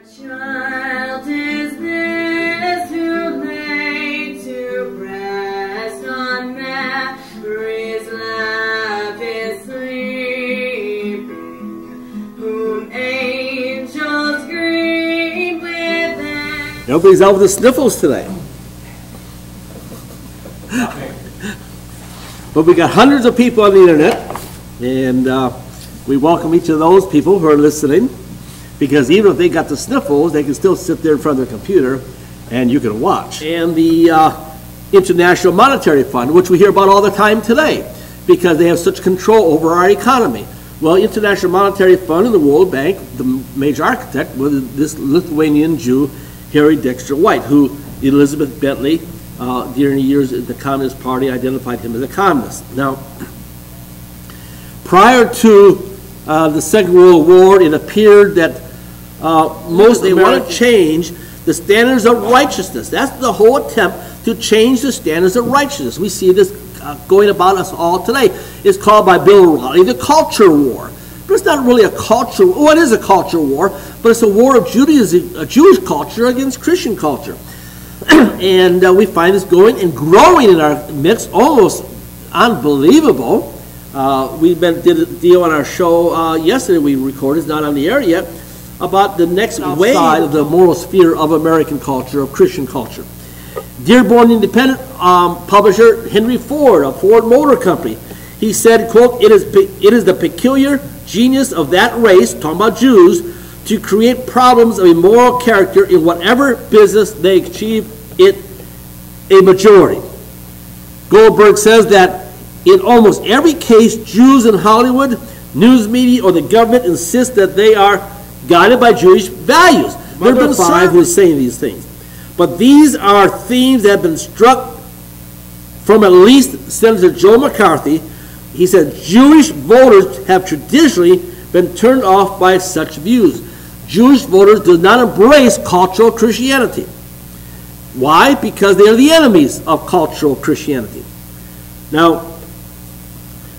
Child is this who lay to rest on Mary's lap is sleeping, whom angels greet with. Nobody's out with the sniffles today. But we got hundreds of people on the internet, and we welcome each of those people who are listening, because even if they got the sniffles, they can still sit there in front of their computer and you can watch. And the International Monetary Fund, which we hear about all the time today, because they have such control over our economy. Well, International Monetary Fund and the World Bank, the major architect was this Lithuanian Jew, Harry Dexter White, who Elizabeth Bentley, during the years of the Communist Party, identified him as a communist. Now, prior to the Second World War, it appeared that they want to change the standards of righteousness. That's the whole attempt, to change the standards of righteousness. We see this going about us all today. It's called by Bill O'Reilly the culture war. But it's not really a culture war. Well, it is a culture war, but it's a war of Judaism, a Jewish culture against Christian culture. And we find this going and growing in our midst, almost unbelievable. We did a deal on our show yesterday we recorded, it's not on the air yet, about the next wave of the moral sphere of American culture, of Christian culture. Dearborn Independent publisher Henry Ford of Ford Motor Company, he said, quote, it is the peculiar genius of that race, talking about Jews, to create problems of a moral character in whatever business they achieve it a majority. Goldberg says that in almost every case, Jews in Hollywood, news media, or the government insist that they are guided by Jewish values. There have been five who are saying these things. But these are themes that have been struck from at least Senator Joe McCarthy. He said Jewish voters have traditionally been turned off by such views. Jewish voters do not embrace cultural Christianity. Why? Because they are the enemies of cultural Christianity. Now,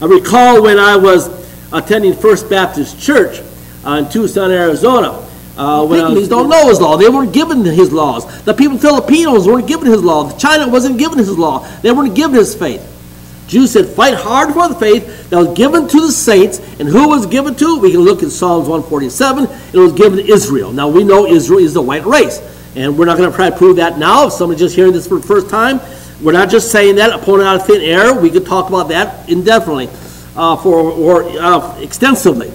I recall when I was attending First Baptist Church in Tucson, Arizona. Pygmies don't know his law. They weren't given his laws. The people, Filipinos, weren't given his law. China wasn't given his law. They weren't given his faith. Jews said, fight hard for the faith that was given to the saints. And who was given to? We can look at Psalms 147. It was given to Israel. Now, we know Israel is the white race. And we're not going to try to prove that now. If somebody's just hearing this for the first time, we're not just saying that, pulling it out of thin air. We could talk about that indefinitely extensively.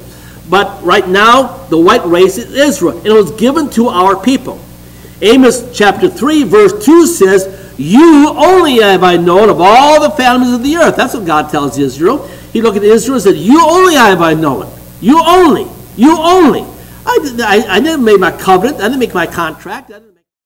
But right now, the white race is Israel. And it was given to our people. Amos chapter 3, verse 2 says, you only have I known of all the families of the earth. That's what God tells Israel. He looked at Israel and said, you only have I known. You only. You only. I didn't make my covenant. I didn't make my contract.